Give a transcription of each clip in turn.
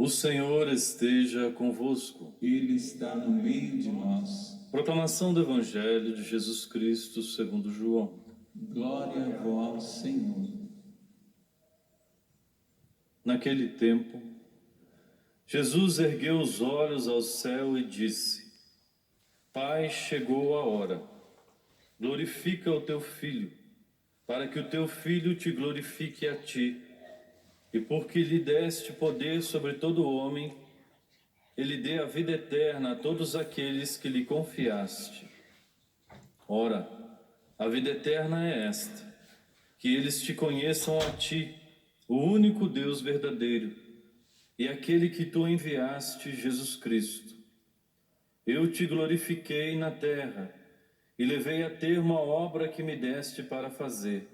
O Senhor esteja convosco. Ele está no meio de nós. Proclamação do Evangelho de Jesus Cristo segundo João. Glória a vós, Senhor. Naquele tempo, Jesus ergueu os olhos ao céu e disse: Pai, chegou a hora. Glorifica o teu Filho, para que o teu Filho te glorifique a ti. E porque lhe deste poder sobre todo homem, ele dê a vida eterna a todos aqueles que lhe confiaste. Ora, a vida eterna é esta, que eles te conheçam a ti, o único Deus verdadeiro, e aquele que tu enviaste, Jesus Cristo. Eu te glorifiquei na terra, e levei a termo a obra que me deste para fazer.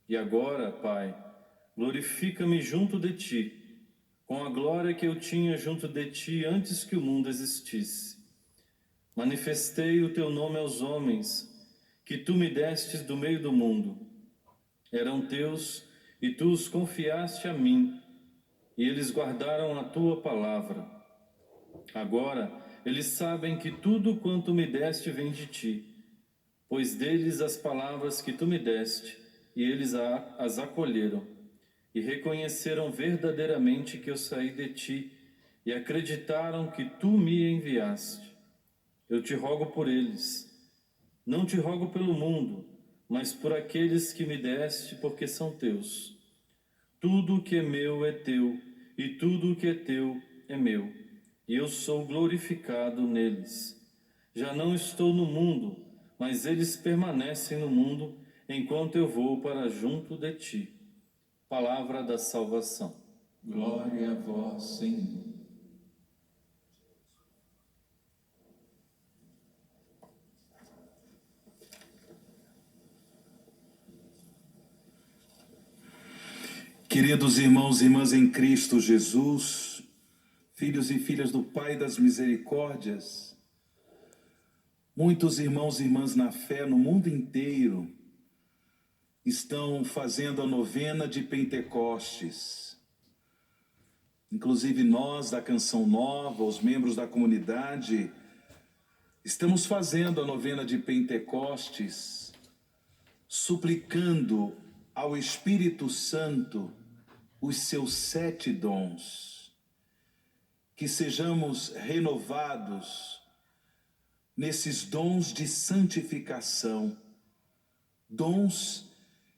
E agora, Pai, glorifica-me junto de ti, com a glória que eu tinha junto de ti antes que o mundo existisse. Manifestei o teu nome aos homens, que tu me destes do meio do mundo. Eram teus, e tu os confiaste a mim, e eles guardaram a tua palavra. Agora, eles sabem que tudo quanto me deste vem de ti, pois deles as palavras que tu me deste, e eles as acolheram, e reconheceram verdadeiramente que eu saí de ti, e acreditaram que tu me enviaste. Eu te rogo por eles. Não te rogo pelo mundo, mas por aqueles que me deste, porque são teus. Tudo o que é meu é teu, e tudo o que é teu é meu, e eu sou glorificado neles. Já não estou no mundo, mas eles permanecem no mundo, enquanto eu vou para junto de ti. Palavra da salvação. Glória a vós, Senhor. Queridos irmãos e irmãs em Cristo Jesus, filhos e filhas do Pai das Misericórdias, muitos irmãos e irmãs na fé no mundo inteiro estão fazendo a novena de Pentecostes. Inclusive nós da Canção Nova, os membros da comunidade, estamos fazendo a novena de Pentecostes, suplicando ao Espírito Santo os seus 7 dons, que sejamos renovados nesses dons de santificação, dons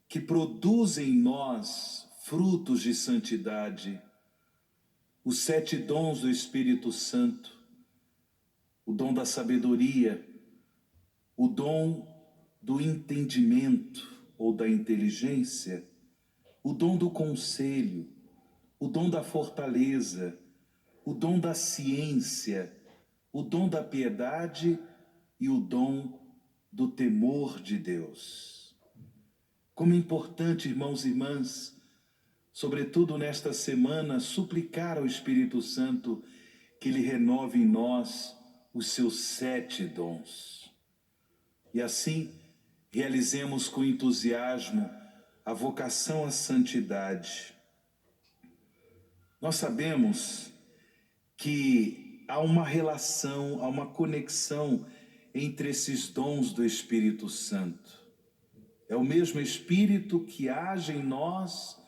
que produzem em nós frutos de santidade, os 7 dons do Espírito Santo, o dom da sabedoria, o dom do entendimento ou da inteligência, o dom do conselho, o dom da fortaleza, o dom da ciência, o dom da piedade e o dom do temor de Deus. Como é importante, irmãos e irmãs, sobretudo nesta semana, suplicar ao Espírito Santo que Ele renove em nós os seus 7 dons. E assim, realizemos com entusiasmo a vocação à santidade. Nós sabemos que há uma relação, há uma conexão entre esses dons do Espírito Santo. É o mesmo Espírito que age em nós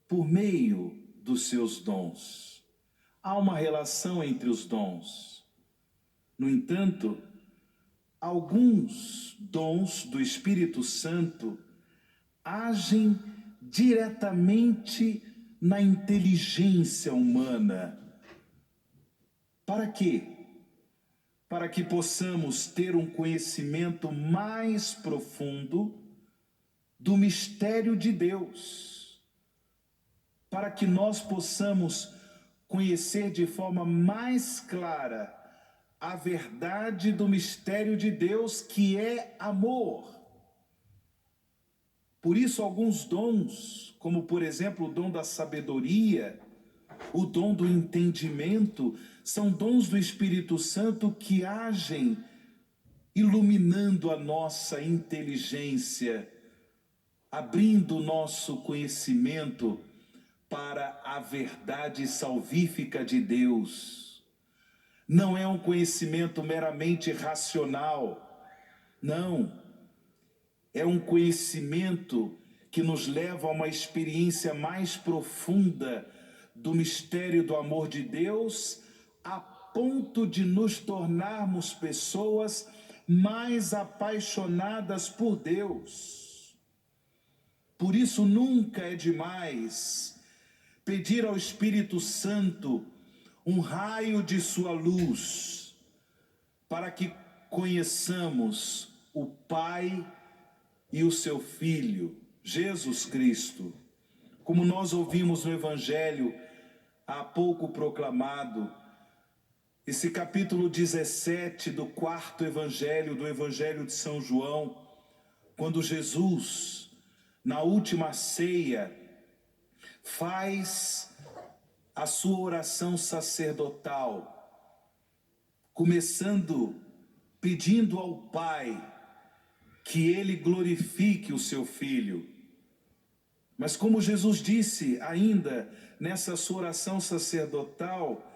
por meio dos seus dons. Há uma relação entre os dons. No entanto, alguns dons do Espírito Santo agem diretamente na inteligência humana. Para quê? Para que possamos ter um conhecimento mais profundo do mistério de Deus. Para que nós possamos conhecer de forma mais clara a verdade do mistério de Deus, que é amor. Por isso, alguns dons, como por exemplo o dom da sabedoria, o dom do entendimento, são dons do Espírito Santo que agem iluminando a nossa inteligência, abrindo o nosso conhecimento para a verdade salvífica de Deus. Não é um conhecimento meramente racional, não. É um conhecimento que nos leva a uma experiência mais profunda do mistério do amor de Deus, a ponto de nos tornarmos pessoas mais apaixonadas por Deus. Por isso nunca é demais pedir ao Espírito Santo um raio de sua luz, para que conheçamos o Pai e o seu Filho, Jesus Cristo. Como nós ouvimos no Evangelho há pouco proclamado, esse capítulo 17 do quarto Evangelho, do Evangelho de São João, quando Jesus, na última ceia, faz a sua oração sacerdotal, começando pedindo ao Pai que ele glorifique o seu Filho. Mas como Jesus disse ainda nessa sua oração sacerdotal,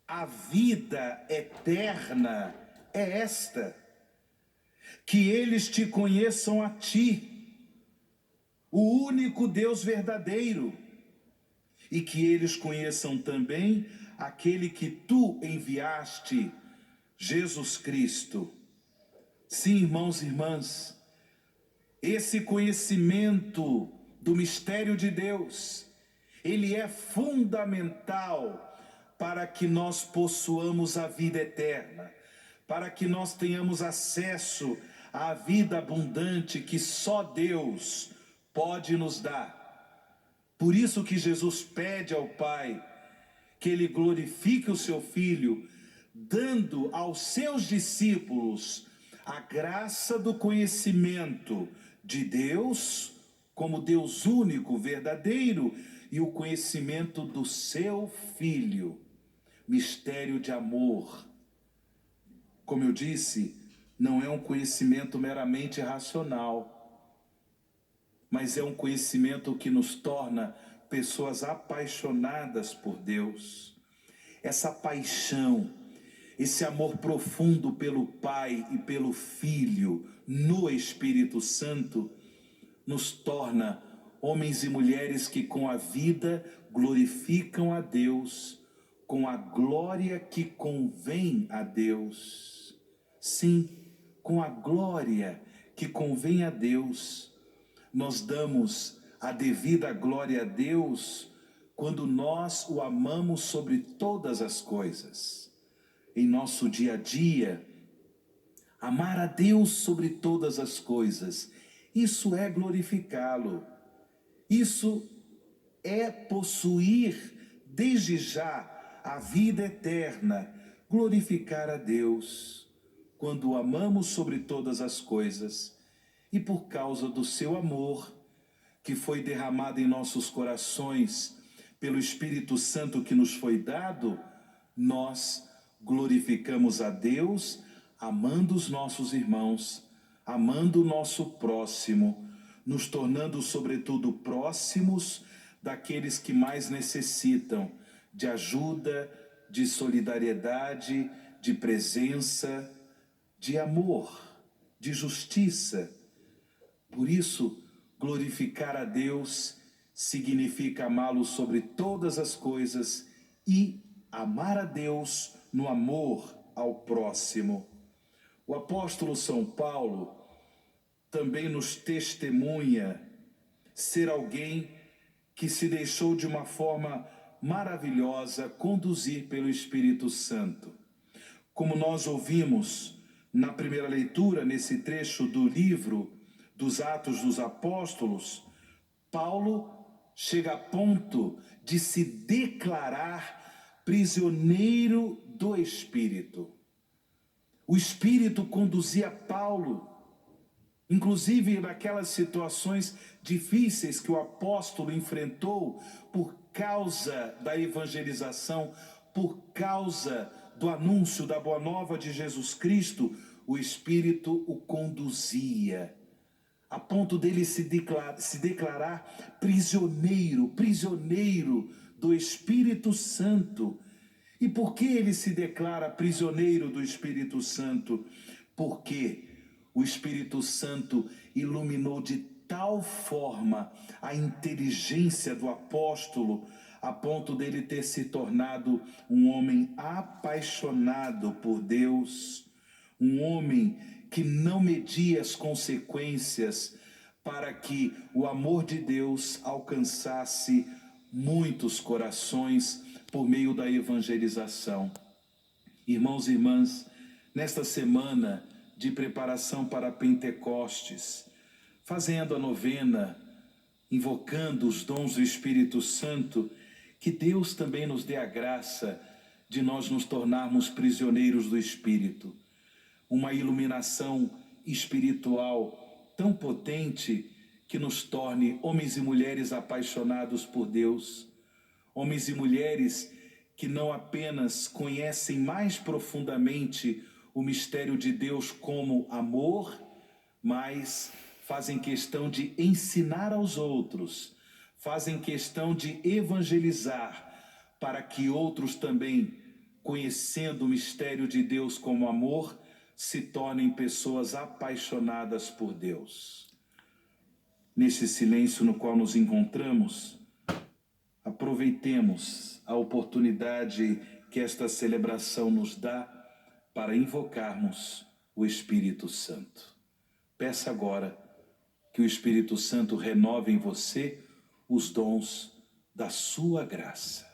a vida eterna é esta: que eles te conheçam a ti, o único Deus verdadeiro, e que eles conheçam também aquele que tu enviaste, Jesus Cristo. Sim, irmãos e irmãs, esse conhecimento do mistério de Deus, ele é fundamental para que nós possuamos a vida eterna, para que nós tenhamos acesso à vida abundante que só Deus pode nos dar. Por isso que Jesus pede ao Pai que ele glorifique o seu Filho, dando aos seus discípulos a graça do conhecimento de Deus, como Deus único, verdadeiro, e o conhecimento do seu Filho, mistério de amor. Como eu disse, não é um conhecimento meramente racional, mas é um conhecimento que nos torna pessoas apaixonadas por Deus. Essa paixão, esse amor profundo pelo Pai e pelo Filho no Espírito Santo nos torna homens e mulheres que com a vida glorificam a Deus, com a glória que convém a Deus. Sim, com a glória que convém a Deus. Nós damos a devida glória a Deus quando nós o amamos sobre todas as coisas. Em nosso dia a dia, amar a Deus sobre todas as coisas, isso é glorificá-lo. Isso é possuir desde já a vida eterna, glorificar a Deus, quando o amamos sobre todas as coisas, e por causa do seu amor, que foi derramado em nossos corações, pelo Espírito Santo que nos foi dado, nós glorificamos a Deus, amando os nossos irmãos, amando o nosso próximo, nos tornando sobretudo próximos daqueles que mais necessitam de ajuda, de solidariedade, de presença, de amor, de justiça. Por isso, glorificar a Deus significa amá-lo sobre todas as coisas e amar a Deus no amor ao próximo. O apóstolo São Paulo também nos testemunha ser alguém que se deixou de uma forma maravilhosa conduzir pelo Espírito Santo. Como nós ouvimos na primeira leitura, nesse trecho do livro dos Atos dos Apóstolos, Paulo chega a ponto de se declarar prisioneiro do Espírito. O Espírito conduzia Paulo, inclusive naquelas situações difíceis que o apóstolo enfrentou por causa da evangelização, por causa do anúncio da Boa Nova de Jesus Cristo, o Espírito o conduzia a ponto dele se declarar prisioneiro do Espírito Santo. E por que ele se declara prisioneiro do Espírito Santo? Porque o Espírito Santo iluminou de tal forma a inteligência do apóstolo, a ponto dele ter se tornado um homem apaixonado por Deus, um homem que não media as consequências para que o amor de Deus alcançasse muitos corações por meio da evangelização. Irmãos e irmãs, nesta semana de preparação para Pentecostes, fazendo a novena, invocando os dons do Espírito Santo, que Deus também nos dê a graça de nós nos tornarmos prisioneiros do Espírito. Uma iluminação espiritual tão potente que nos torne homens e mulheres apaixonados por Deus, homens e mulheres que não apenas conhecem mais profundamente o mistério de Deus como amor, mas fazem questão de ensinar aos outros, fazem questão de evangelizar, para que outros também, conhecendo o mistério de Deus como amor, se tornem pessoas apaixonadas por Deus. Nesse silêncio no qual nos encontramos, aproveitemos a oportunidade que esta celebração nos dá para invocarmos o Espírito Santo. Peça agora que o Espírito Santo renove em você os dons da sua graça.